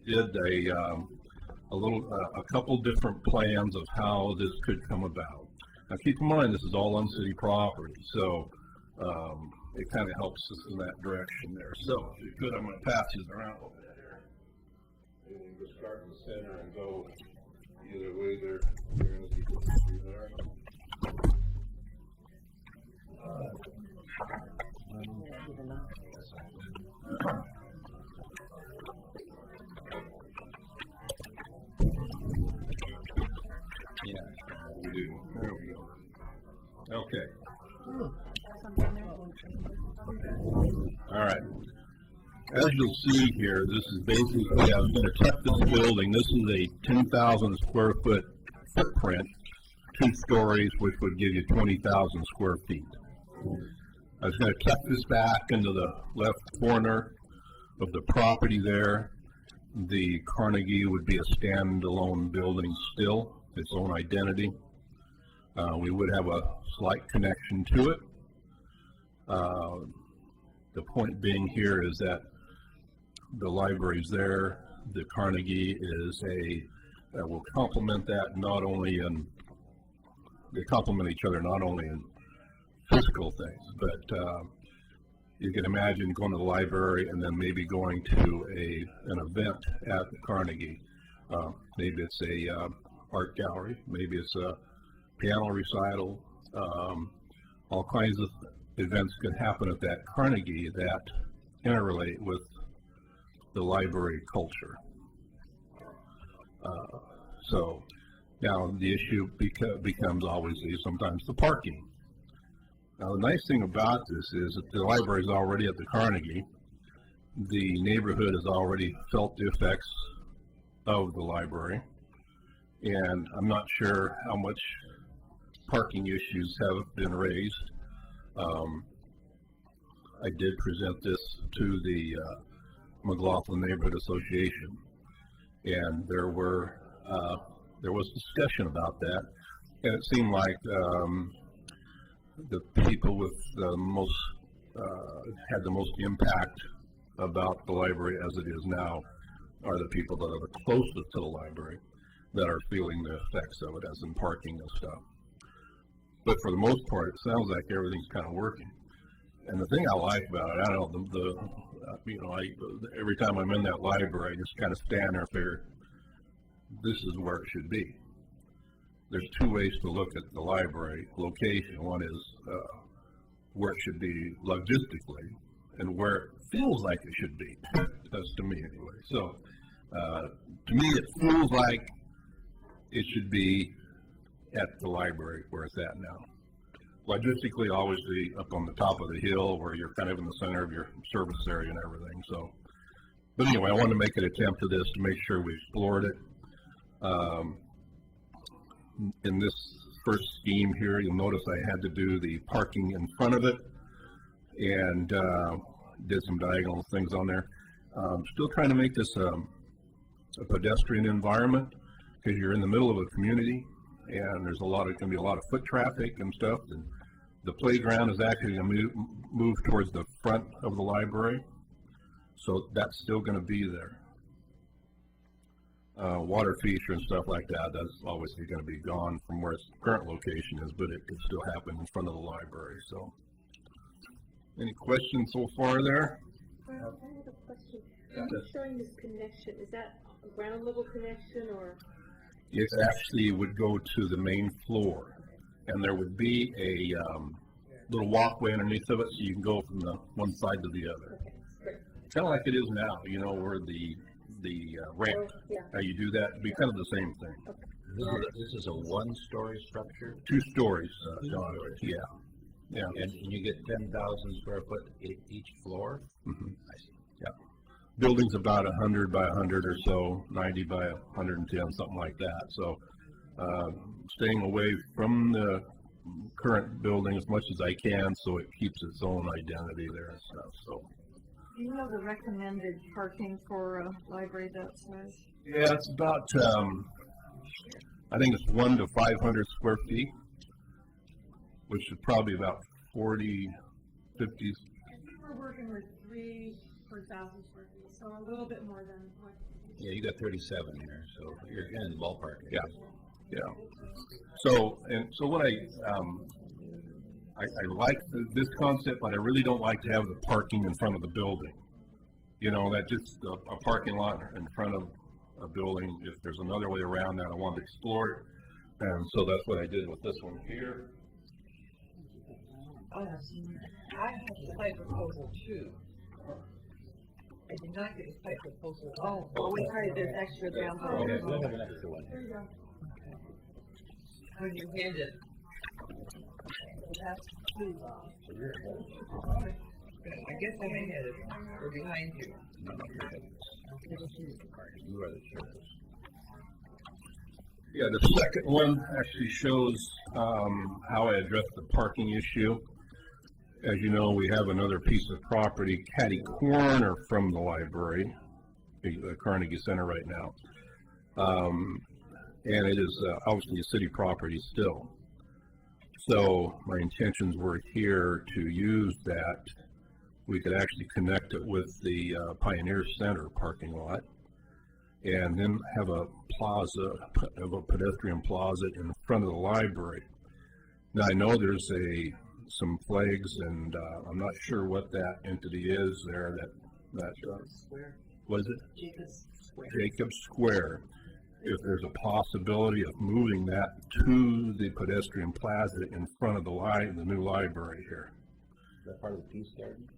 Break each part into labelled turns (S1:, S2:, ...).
S1: did a couple different plans of how this could come about. Now keep in mind, this is all on city property, so it kind of helps us in that direction there. So if you could, I'm going to pass these around a little bit here. And we can just start in the center and go either way there. Yeah, we do. There we go. Okay. All right. As you'll see here, this is basically, I was going to tuck this building. This is a 10,000 square foot footprint, 2 stories, which would give you 20,000 square feet. I was going to tuck this back into the left corner of the property there. The Carnegie would be a standalone building still, its own identity. We would have a slight connection to it. The point being here is that the library's there, the Carnegie is that will complement that not only in, they complement each other not only in physical things, but you can imagine going to the library and then maybe going to an event at the Carnegie. Maybe it's a art gallery, maybe it's a piano recital, all kinds of events could happen at that Carnegie that interrelate with the library culture. So now the issue becomes obviously sometimes the parking. Now the nice thing about this is that the library is already at the Carnegie. The neighborhood has already felt the effects of the library, and I'm not sure how much parking issues have been raised. I did present this to the McLaughlin Neighborhood Association, and there was discussion about that, and it seemed like the people with the most had the most impact about the library as it is now are the people that are the closest to the library that are feeling the effects of it, as in parking and stuff. But for the most part, it sounds like everything's kind of working. And the thing I like about it, I don't know, every time I'm in that library, I just kind of stand there and figure, this is where it should be. There's 2 ways to look at the library location. One is where it should be logistically, and where it feels like it should be. That's to me anyway. So to me, it feels like it should be at the library where it's at now. Logistically, obviously, up on the top of the hill where you're kind of in the center of your service area and everything. So, but anyway, I wanted to make an attempt to this to make sure we explored it. In this first scheme here, you'll notice I had to do the parking in front of it, and did some diagonal things on there. Still trying to make this a pedestrian environment, because you're in the middle of a community, and there's going to be a lot of foot traffic and stuff. And the playground is actually going to move towards the front of the library, so that's still going to be there. Water feature and stuff like that, that's obviously going to be gone from where its current location is, but it could still happen in front of the library. So, any questions so far there?
S2: I have a question. When you're showing this connection, is that a ground level connection, or?
S1: It actually would go to the main floor, and there would be a little walkway underneath of it, so you can go from the one side to the other.
S2: Okay.
S1: Kind of like it is now, where the ramp.
S2: Yeah.
S1: How you do that, it'd be kind of the same thing.
S2: Okay.
S3: This is a 1-story structure?
S1: 2 stories, John. Yeah. Yeah.
S3: And you get 10,000 square foot each floor?
S1: Mm-hmm. I see. Yeah. Building's about 100 by 100 or so, 90 by 110, something like that. So staying away from the current building as much as I can, so it keeps its own identity there and stuff. So.
S4: Do you know the recommended parking for a library that size?
S1: Yeah, it's about, I think it's 1 to 500 square feet, which is probably about 40, 50.
S4: We're working with 3 per 1,000 square feet, so a little bit more than what
S3: Yeah, you got 37 there, so you're in the ballpark. I
S1: Yeah.
S3: guess.
S1: Yeah. So what I like this concept, but I really don't like to have the parking in front of the building. You know, that just a parking lot in front of a building. If there's another way around that, I want to explore it. And so that's what I did with this one here.
S5: I have a site proposal too. I did not get a site proposal.
S4: Oh, well, we tried this extra down
S3: Okay,
S4: below.
S3: we'll have an extra one.
S5: When you hand it. That's two. I guess I may have it. We're behind you.
S3: No, you're ahead. You are the chair.
S1: Yeah, the second one actually shows how I addressed the parking issue. As you know, we have another piece of property catty corner from the library, the Carnegie Center right now. And it is obviously a city property still. So my intentions were here to use that. We could actually connect it with the Pioneer Center parking lot, and then have a plaza, a pedestrian plaza in front of the library. Now I know there's some flags, and I'm not sure what that entity is there. That
S5: Square.
S1: was it
S5: Jacobs Square.
S1: Jacob Square. If there's a possibility of moving that to the pedestrian plaza in front of the new library here.
S3: Is that part of the Peace Garden?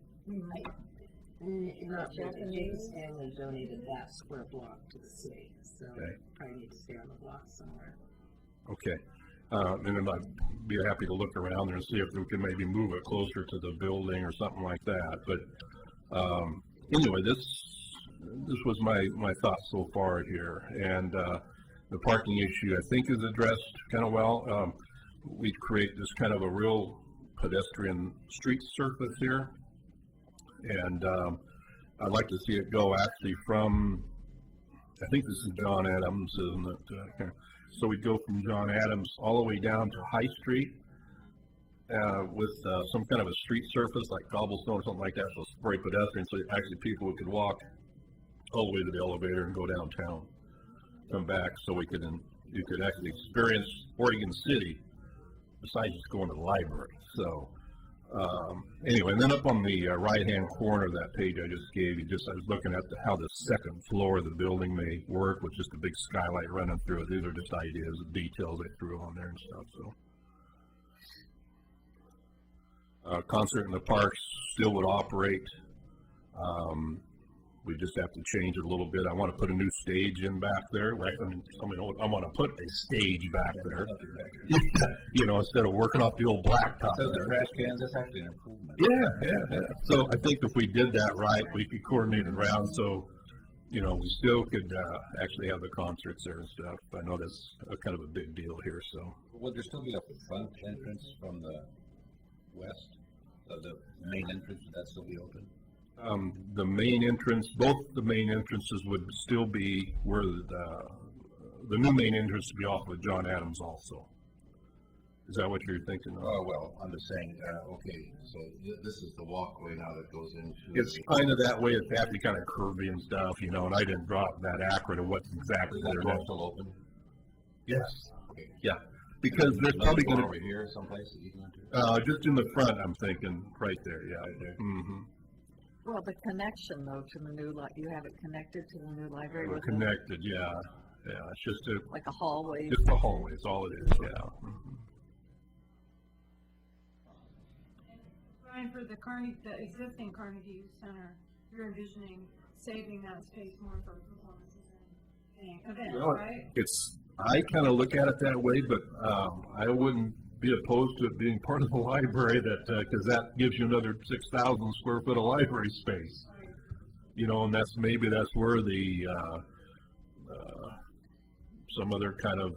S6: Japanese family donated that square block to the city, so
S1: Okay.
S6: probably need to stay on the block somewhere.
S1: Okay. And then I'd be happy to look around there and see if we can maybe move it closer to the building or something like that. But anyway, this was my thoughts so far here. And the parking issue, I think, is addressed kind of well. We create this kind of a real pedestrian street surface here. And I'd like to see it go actually from, I think this is John Adams, isn't it? So we'd go from John Adams all the way down to High Street with some kind of a street surface like cobblestone or something like that, so it's very pedestrian, so actually people could walk all the way to the elevator and go downtown, come back, so you could actually experience Oregon City besides just going to the library. So anyway, and then up on the right-hand corner of that page I just gave you, I was looking at how the second floor of the building may work with just a big skylight running through it. These are just ideas, details I threw on there and stuff. So, concert in the park still would operate. We just have to change it a little bit. I want to put a new stage in back there, right? I want to put a stage back there. You know, instead of working off the old blacktop.
S3: The trash cans, that's actually an improvement.
S1: Yeah. So I think if we did that right, we could coordinate it around so, you know, we still could actually have the concerts there and stuff. I know that's kind of a big deal here, so.
S3: Would there still be a front entrance from the west of the main entrance? Would that still be open?
S1: The main entrance, both the main entrances would still be where the new main entrance would be off of John Adams also. Is that what you're thinking of?
S3: Oh, well, I'm just saying, okay, so this is the walkway now that goes into.
S1: It's kind of that way. It's actually kind of curvy and stuff, you know, and I didn't draw that accurate of what's exactly
S3: Is that
S1: there.
S3: door still open?
S1: Yes.
S3: Okay.
S1: Yeah. Because there's
S3: Another
S1: probably
S3: door
S1: going
S3: over here someplace that you can
S1: to, just in the front, I'm thinking, right there, yeah.
S3: Right there.
S1: Mm-hmm.
S4: Well, the connection though to the new you have it connected to the new library
S1: We're
S4: with
S1: connected, yeah. Yeah, it's just
S4: like a hallway.
S1: just a hallway, it's all it is, yeah. Mhm.
S7: Brian, for the existing Carnegie Center, you're envisioning saving that space more for performances and events,
S1: Well,
S7: right?
S1: I kind of look at it that way, but I wouldn't be opposed to it being part of the library because that gives you another 6,000 square foot of library space. You know, and that's where the some other kind of,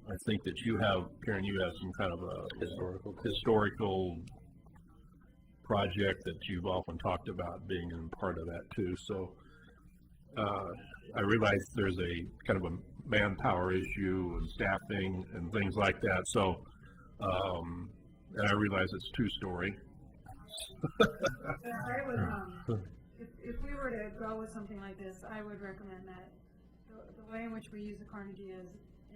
S1: I think that you have, Karen, you have some kind of a historical project that you've often talked about being in part of that too. So I realize there's a kind of a manpower issue and staffing and things like that. So, and I realize it's two-story.
S7: But I would, if we were to go with something like this, I would recommend that the way in which we use the Carnegie is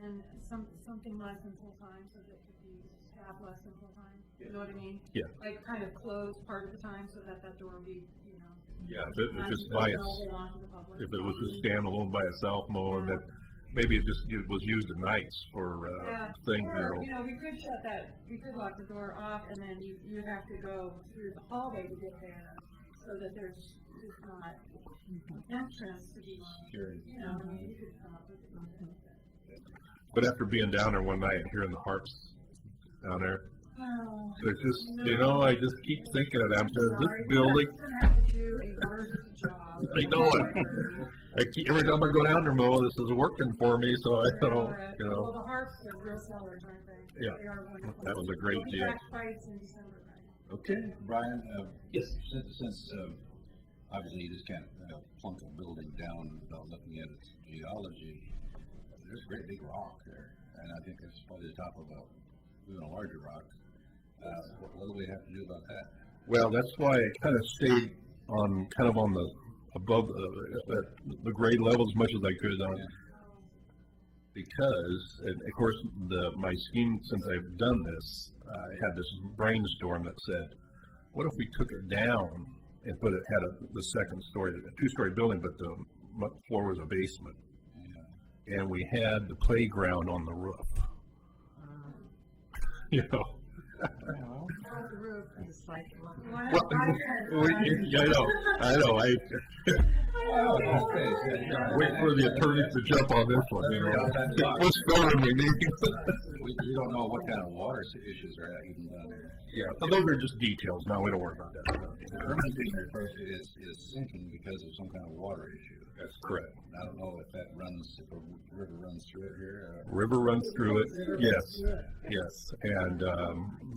S7: in something less than full-time, so that it could be staff less than full-time, you know what I mean?
S1: Yeah.
S7: Like kind of close part of the time so that that door would be, you know.
S1: Yeah, if it was just
S7: not
S1: by
S7: available onto the public.
S1: if it was just standalone by itself more, that maybe it was used at nights for,
S7: Yeah,
S1: things,
S7: or, you know, we could lock the door off and then you'd have to go through the hallway to get there, so that there's just not entrance to be,
S3: Security.
S7: you know, I mean, you could come up with it.
S1: But after being down there one night and hearing the harps down there,
S7: Oh.
S1: it's just, you know, I just keep thinking of them, this
S7: Sorry,
S1: building,
S7: we're gonna have to do a worse job.
S1: I know it. Every time I go down there, Mo, this is working for me, so I don't, you
S7: Well,
S1: know,
S7: the harps are real sellers, aren't they?
S1: Yeah.
S7: They are wonderful.
S1: that was a great
S7: We'll be
S1: deal.
S7: back fights in December, right?
S3: Okay, Brian,
S1: Yes.
S3: since, obviously you just can't, plunk a building down without looking at its geology, there's a great big rock there, and I think it's probably the top of even a larger rock. What do we have to do about that?
S1: Well, that's why I kind of stayed on the above the grade level as much as I could on, because, and of course, my scheme since I've done this, I had this brainstorm that said, what if we took it down and had the second story, a 2-story building, but the floor was a basement, and we had the playground on the roof. You know.
S6: Off the roof, it's like,
S1: Well, yeah, I know. Wait for the attorneys to jump on this one, you know. What's going we need?
S3: We don't know what kind of water issues are even down there.
S1: Yeah, so those are just details. No, we don't worry about that.
S3: Irvington refers to it is sinking because of some kind of water issue.
S1: That's correct.
S3: I don't know if a river runs through it here.
S1: River runs through it, yes, yes. And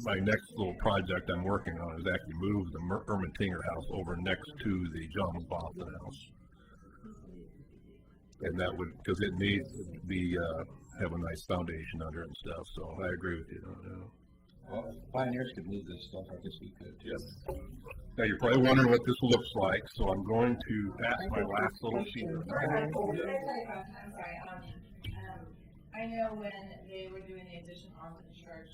S1: my next little project I'm working on is actually move the Ermentinger house over next to the John McLaughlin house. And that would, because it needs to be, have a nice foundation under it and stuff, so I agree with you.
S3: Well, if pioneers could move this stuff, I guess we could.
S1: Yes. Now, you're probably wondering what this looks like, so I'm going to pass my last little sheet.
S8: I'm sorry, I know when they were doing the addition onto the church,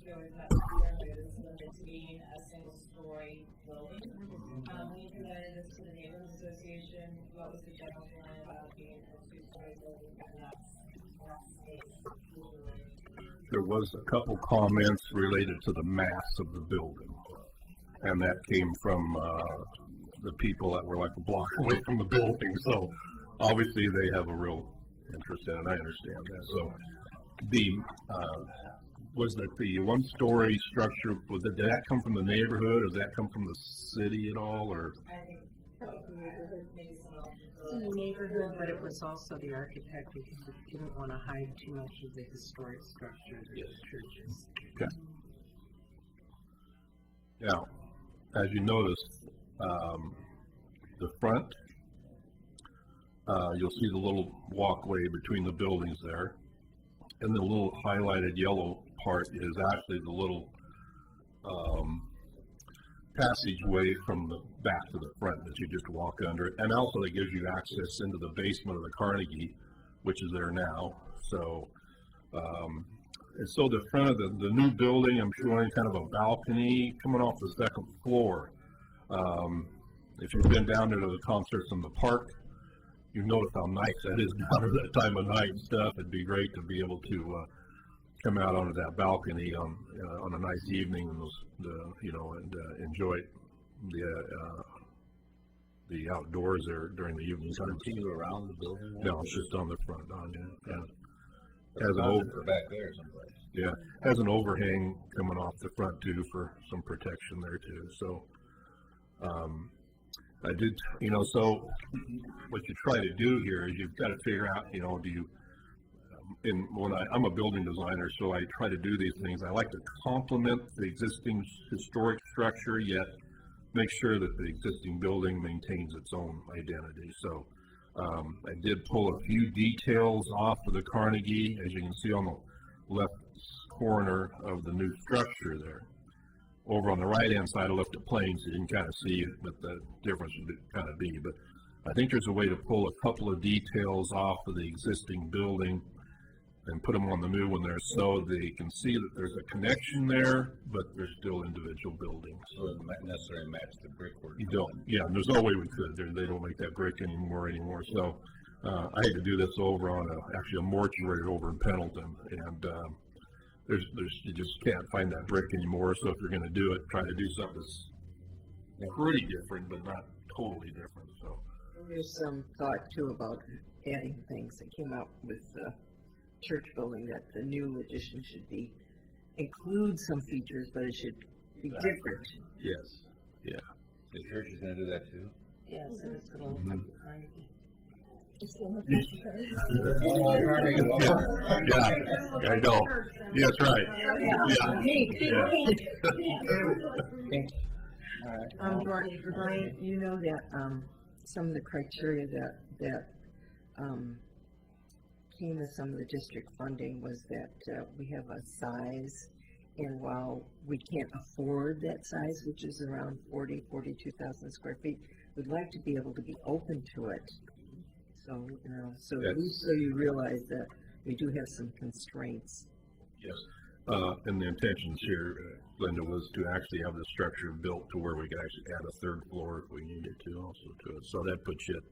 S8: there was that was limited to being a single-story building. When you presented this to the neighborhood association, what was the general feeling about being a 2-story building and not space?
S1: There was a couple comments related to the mass of the building, and that came from the people that were like a block away from the building. So obviously they have a real interest in it. I understand that. So was that the 1-story structure? Did that come from the neighborhood, or did that come from the city at all, or?
S8: I think the neighborhood, maybe some of
S6: in the neighborhood, but it was also the architect because he didn't want to hide too much of the historic structure of the churches.
S1: Okay. Now, as you notice, the front, you'll see the little walkway between the buildings there, and the little highlighted yellow part is actually the little passageway from the back to the front that you just walk under it, and also it gives you access into the basement of the Carnegie, which is there now. So, and so the front of the new building, I'm showing kind of a balcony coming off the second floor. If you've been down to the concerts in the park, you notice how nice that is down at that time of night and stuff. It'd be great to be able to come out onto that balcony on a nice evening and enjoy the outdoors there during the evening time.
S3: Continue around the building?
S1: No, it's just on the front. Has an
S3: back there someplace.
S1: Yeah, has an overhang coming off the front too for some protection there too. So, I did, so what you try to do here is you've got to figure out, I'm a building designer, so I try to do these things. I like to complement the existing historic structure, yet make sure that the existing building maintains its own identity. So, I did pull a few details off of the Carnegie, as you can see on the left corner of the new structure there. Over on the right-hand side, I left it plain so you can kind of see what the difference would kind of be. But I think there's a way to pull a couple of details off of the existing building and put them on the new one there so they can see that there's a connection there, but there's still individual buildings.
S3: So it doesn't necessarily match the brickwork.
S1: You don't, yeah, and there's no way we could. They don't make that brick anymore. So I had to do this over on actually a mortuary over in Pendleton, and you just can't find that brick anymore. So if you're going to do it, try to do something that's pretty different, but not totally different. So
S5: There's some thought too about adding things that came out with the church building, that the new addition should include some features, but it should be different.
S1: yes, yeah.
S3: The church is gonna do that too?
S6: Yes, and it's gonna look like the Carnegie.
S1: Yeah, I know. Yeah, that's right. Yeah.
S5: Brian, you know that some of the criteria that came with some of the district funding was that we have a size, and while we can't afford that size, which is around 42,000 square feet, we'd like to be able to be open to it. So, so at least so you realize that we do have some constraints.
S1: Yes, and the intentions here, Linda, was to actually have the structure built to where we could actually add a third floor if we needed to also to it. So that puts you at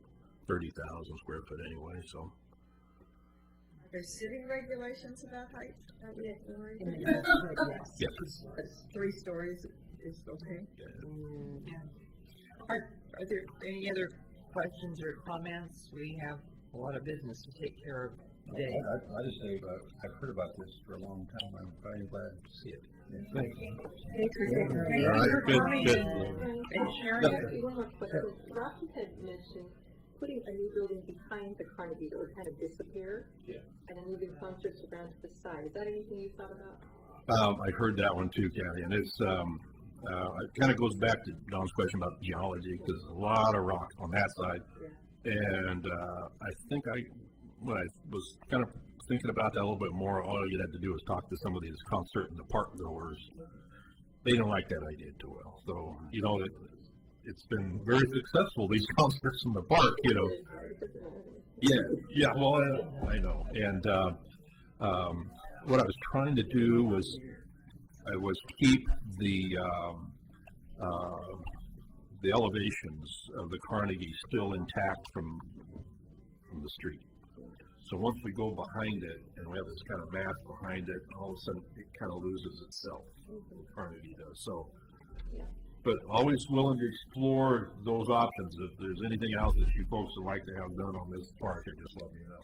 S1: 30,000 square foot anyway, so.
S4: Are there sitting regulations about height?
S1: Yes.
S4: 3 stories is okay.
S5: Are there any other questions or comments? We have a lot of business to take care of today.
S3: I just say, I've heard about this for a long time. I'm very glad to see it.
S1: Thank you.
S2: All
S1: right, good.
S2: And Sharon, one more question. Rocky had mentioned putting a new building behind the Carnegie that would kind of disappear.
S1: Yeah.
S2: And then moving concerts around to the side. Is that anything you thought about?
S1: I heard that one too, Kathy, and it's, it kind of goes back to Don's question about geology, because there's a lot of rock on that side.
S2: Yeah.
S1: And I think when I was kind of thinking about that a little bit more, all you had to do was talk to some of these concert in the park goers. They don't like that idea too well. So, it's been very successful, these concerts in the park, Yeah, well, I know. And what I was trying to do was keep the elevations of the Carnegie still intact from the street. So once we go behind it and we have this kind of mass behind it, all of a sudden it kind of loses itself. Carnegie does. So, but always willing to explore those options. If there's anything else that you folks would like to have done on this park, just let me know.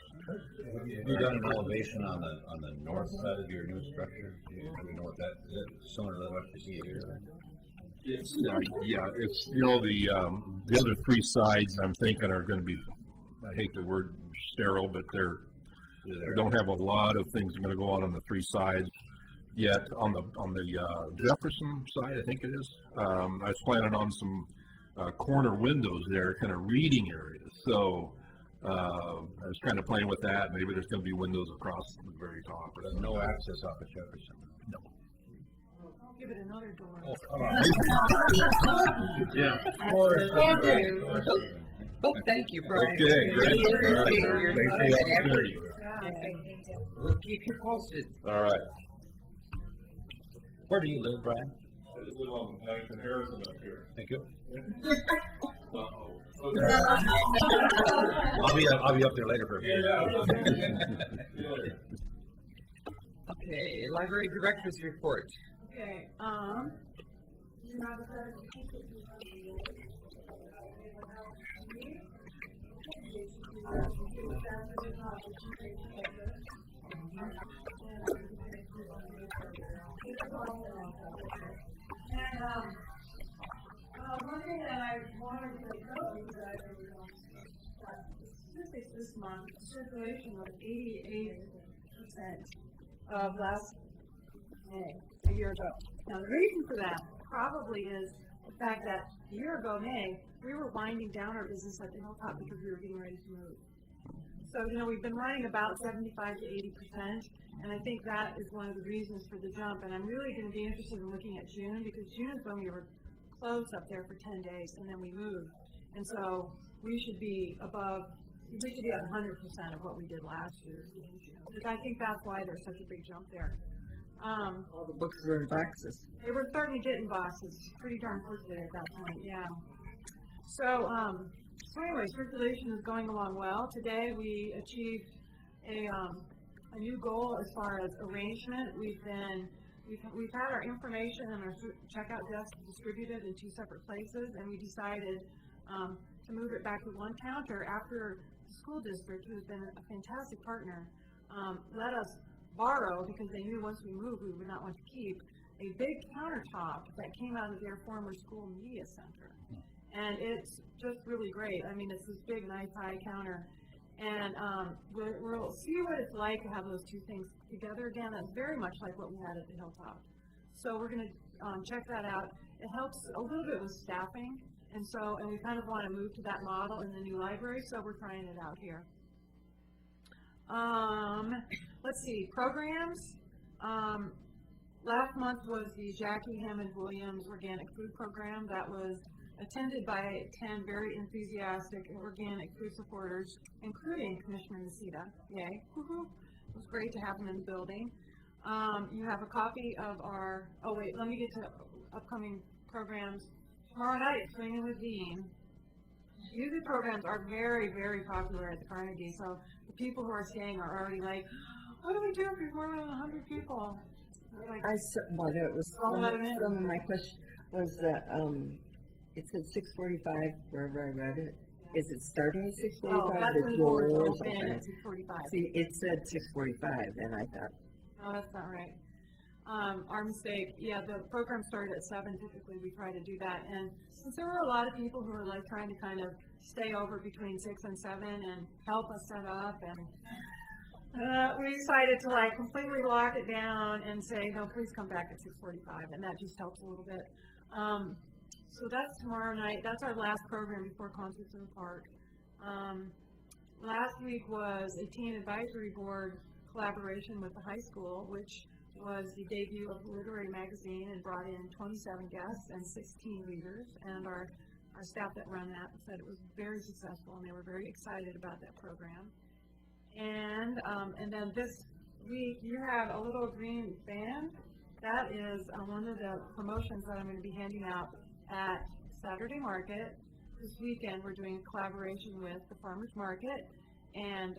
S3: Have you done an elevation on the north side of your new structure? Do you know what that is? Similar to what you see here?
S1: It's it's the other 3 sides I'm thinking are going to be, I hate the word sterile, but they don't have a lot of things going to go on the 3 sides yet. On the Jefferson side, I think it is. I was planning on some corner windows there, kind of reading areas. So I was kind of playing with that. Maybe there's going to be windows across the very top.
S3: But no access off of Jefferson.
S1: No.
S7: I'll give it another door.
S3: Oh, come on.
S1: Yeah.
S5: Oh, thank you, Brian.
S1: Okay, great. All right.
S5: Your
S1: Thanks for
S5: time
S1: the
S5: and effort.
S1: opportunity.
S5: We'll keep you posted.
S3: All right. Where do you live, Brian?
S1: I live on Paddington Harrison up here.
S3: Thank you.
S1: Uh-oh.
S3: I'll be up there later for a few.
S5: Okay, library director's report.
S7: Okay, one thing that I wanted to tell you guys statistics this month, circulation was 88% of last May, a year ago. Now the reason for that probably is the fact that a year ago May, we were winding down our business at the Hilltop because we were getting ready to move. So, we've been running about 75 to 80%, and I think that is one of the reasons for the jump. And I'm really going to be interested in looking at June, because June is when we were closed up there for 10 days, and then we moved. And so we should be at 100% of what we did last year. I think that's why there's such a big jump there.
S5: All the books were in boxes.
S7: They were starting to get in boxes pretty darn quickly at that point, yeah. So anyway, circulation is going along well. Today we achieved a new goal as far as arrangement. We've had our information and our checkout desk distributed in 2 separate places, and we decided to move it back to one counter after the school district, who has been a fantastic partner, let us borrow, because they knew once we moved we would not want to keep, a big countertop that came out of their former school media center. And it's just really great. I mean, it's this big, nice, high counter. And we'll see what it's like to have those 2 things together again. That's very much like what we had at the Hilltop. So we're going to check that out. It helps a little bit with staffing. And we kind of want to move to that model in the new library, so we're trying it out here. Let's see, programs. Last month was the Jackie Hammond Williams Organic Food Program that was attended by 10 very enthusiastic organic food supporters, including Commissioner Nacita. Yay. Woo-hoo. It was great to have them in the building. You have a copy of our, oh wait, let me get to upcoming programs. Tomorrow night, Swinging with Dean. Music programs are very, very popular at the Carnegie, so the people who are staying are already like, what do we do if there's more than 100 people? Like,
S5: It was some of my question was that it said 6:45 wherever I read it. Is it starting at 6:45?
S7: Oh, that's when the doors open at 6:45.
S5: See, it said 6:45, and I thought,
S7: no, that's not right. Our mistake. Yeah, the program started at 7. Typically, we try to do that. And since there were a lot of people who were like trying to kind of stay over between 6 and 7 and help us set up, and we decided to like completely lock it down and say, no, please come back at 6:45, and that just helps a little bit. So that's tomorrow night. That's our last program before Concerts in the Park. Last week was a teen advisory board collaboration with the high school, which was the debut of the literary magazine and brought in 27 guests and 16 readers. And our staff that run that said it was very successful, and they were very excited about that program. And then this week you have a little green band. That is one of the promotions that I'm going to be handing out at Saturday Market. This weekend we're doing a collaboration with the Farmers Market and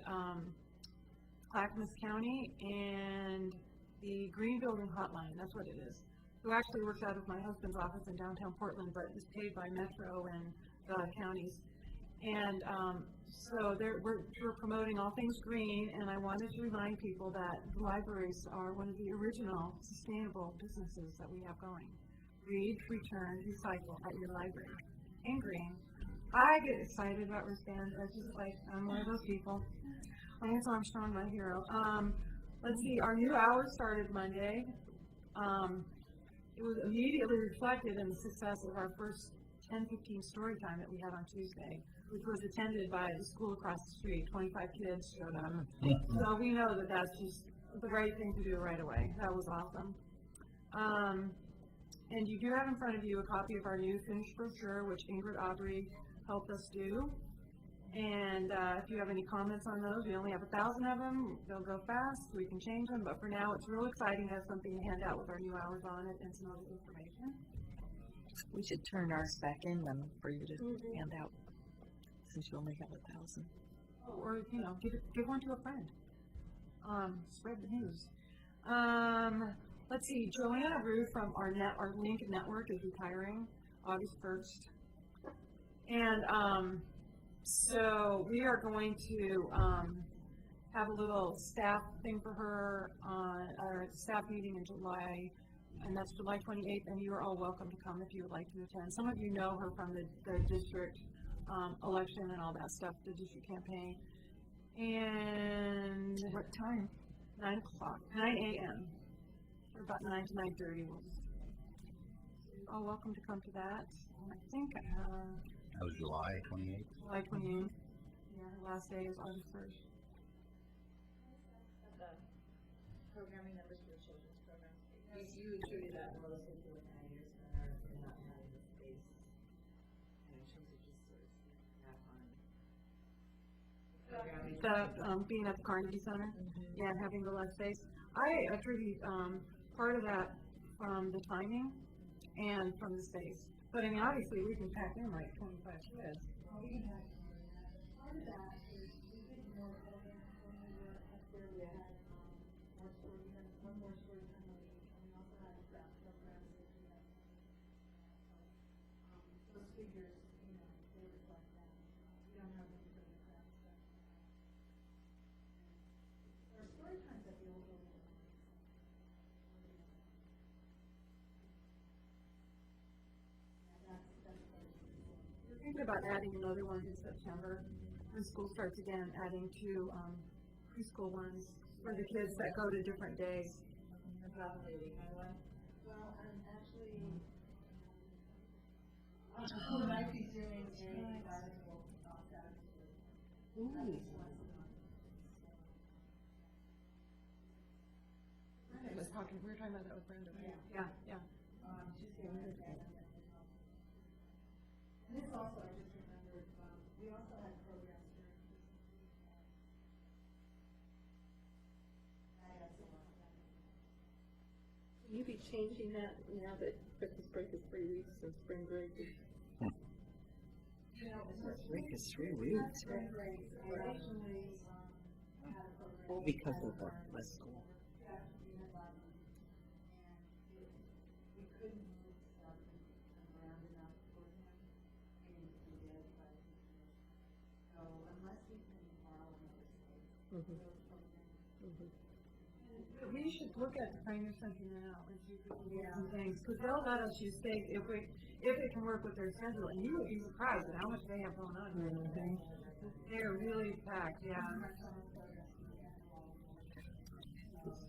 S7: Clackamas County and the Green Building Hotline. That's what it is. Who actually works out of my husband's office in downtown Portland, but is paid by Metro and the counties. And so we're promoting all things green, and I wanted to remind people that the libraries are one of the original sustainable businesses that we have going. Read, return, recycle at your library. And green. I get excited about wristbands. I'm one of those people. Lance Armstrong, my hero. Let's see, our new hours started Monday. It was immediately reflected in the success of our first 10-15 story time that we had on Tuesday, which was attended by the school across the street. 25 kids showed up. So we know that that's just the right thing to do right away. That was awesome. And you do have in front of you a copy of our new finished brochure, which Ingrid Aubrey helped us do. And if you have any comments on those, we only have 1,000 of them. They'll go fast. We can change them. But for now, it's real exciting to have something to hand out with our new hours on it and some other information.
S4: We should turn ours back in then for you to hand out, since you only have 1,000.
S7: Or, give one to a friend. Spread the news. Let's see, Joanna Rue from our Link Network is retiring August 1st. And so we are going to have a little staff thing for her on our staff meeting in July, and that's July 28th, and you are all welcome to come if you would like to attend. Some of you know her from the district election and all that stuff, the district campaign. And
S4: what time?
S7: 9 a.m. Or about 9 to 9:30. You're all welcome to come to that. I think
S3: That was July 28th.
S7: July 28th. Yeah, her last day is August 1st.
S8: The programming numbers for the children's programs. You attributed that mostly to the 9 years for not having the space. And in terms of just sort of
S7: that, being at the Carnegie Center, yeah, and having the less space. I attribute, part of that from the timing and from the space. But I mean, obviously, we can pack in like 25 kids. We're thinking about adding another one in September, when school starts again, adding two, preschool ones for the kids that go to different days.
S8: We might be doing
S7: We were talking about that with Brenda. Yeah, yeah.
S8: This also, I just remembered, we also had programs during
S2: Will you be changing that now that Christmas break is 3 weeks and spring break is?
S5: Break is 3 weeks, right? Well, because of the less school.
S7: We should look at the Pioneer Center now and see if we can get some things, because they'll let us use space if it can work with their schedule, and you would be surprised at how much they have going on here. They're really packed, yeah.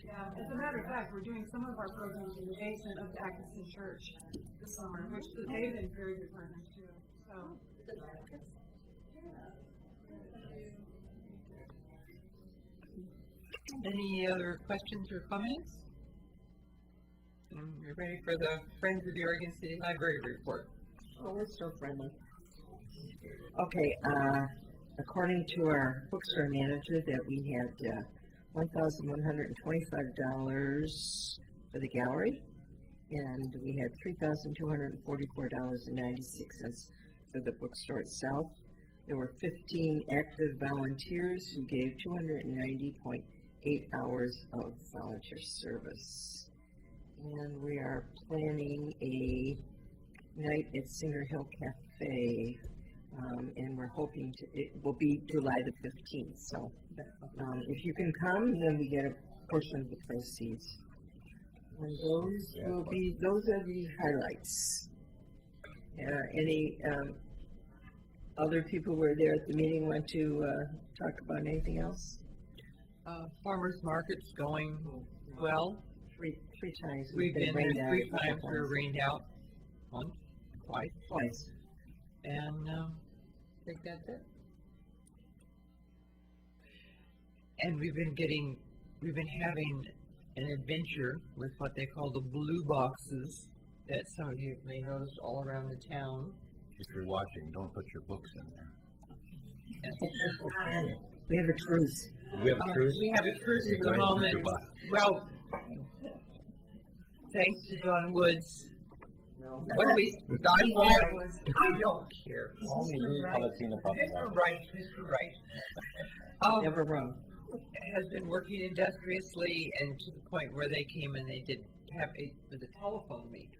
S7: Yeah, as a matter of fact, we're doing some of our programs in the basement of the Atkinson Church this summer, which they've been very good partners too, so.
S9: Any other questions or comments? We're ready for the Friends of the Oregon City Library report.
S5: Oh, we're still friendly. Okay, according to our bookstore manager, that we had $1,125 for the gallery, and we had $3,244.96 for the bookstore itself. There were 15 active volunteers who gave 290.8 hours of volunteer service. And we are planning a night at Singer Hill Cafe, and we're hoping it will be July the 15th. So if you can come, then we get a portion of the proceeds. And those are the highlights. Any other people were there at the meeting want to talk about anything else?
S9: Farmers market's going well.
S5: Three times.
S9: We've been there 3 times. We're rained out. Once, twice. And I think that's it. And we've been having an adventure with what they call the blue boxes that some of you may notice all around the town.
S3: If you're watching, don't put your books in there.
S5: We have a cruise.
S3: We have a cruise?
S9: We have a cruise at the moment. Well, thanks to John Woods. What do we? I don't care. Mr. Wright.
S5: Never wrong.
S9: Has been working industriously, and to the point where they came and they did have a telephone meet,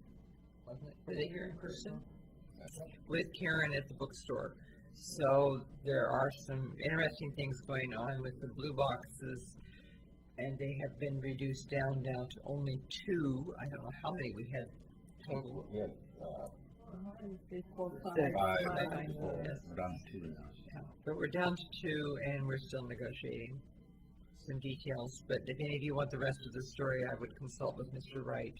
S9: wasn't it? Were they here in person? With Karen at the bookstore. So there are some interesting things going on with the blue boxes, and they have been reduced down to only 2. I don't know how many we had total.
S3: We have
S9: 5.
S3: We're down to 2 now.
S9: Yeah. But we're down to 2, and we're still negotiating some details. But if any of you want the rest of the story, I would consult with Mr. Wright.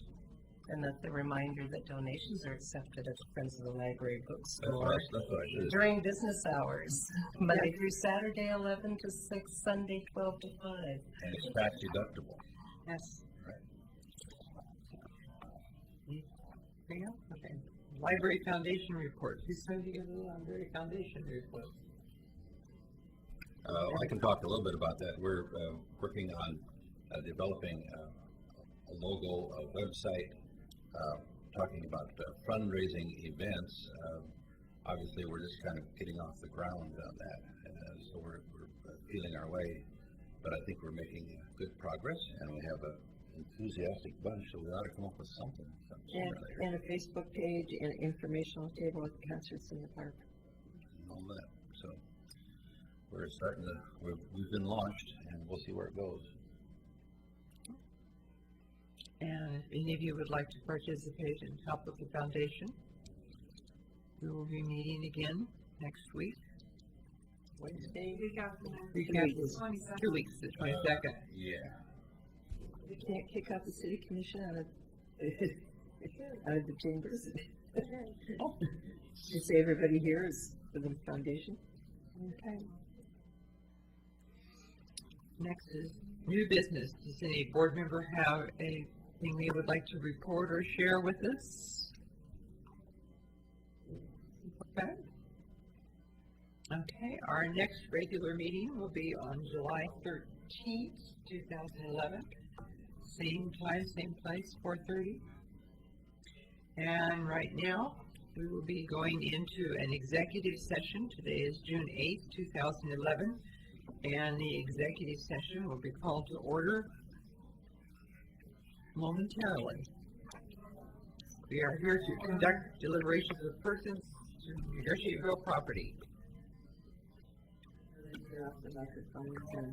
S6: And that's a reminder that donations are accepted at the Friends of the Library Bookstore
S3: That's what I did.
S6: during business hours, Monday through Saturday, 11 to 6, Sunday, 12 to 5.
S3: And it's tax deductible.
S9: Yes. Anything else? Okay. Library Foundation report. Who's going to give the Library Foundation report?
S3: I can talk a little bit about that. We're working on developing a logo, a website, talking about fundraising events. Obviously, we're just kind of getting off the ground on that, so we're feeling our way. But I think we're making good progress, and we have an enthusiastic bunch, so we ought to come up with something.
S5: And a Facebook page and an informational table at concerts in the park.
S3: And all that. So we're starting to, we've been launched, and we'll see where it goes.
S9: And if any of you would like to participate and help with the foundation, we will be meeting again next week. Wednesday?
S7: Week after next.
S9: Week
S5: 2
S9: after,
S5: weeks.
S7: 22nd.
S9: 2 weeks, the 22nd.
S3: Yeah.
S5: We can't kick out the city commission out of, out of the chambers. To say everybody here is for the foundation.
S9: Okay. Next is new business. Does any board member have anything they would like to report or share with us? Okay. Okay, our next regular meeting will be on July 13th, 2011. Same time, same place, 4:30. And right now, we will be going into an executive session. Today is June 8th, 2011. And the executive session will be called to order momentarily. We are here to conduct deliberations with persons to negotiate real property.
S5: Turn off the microphones and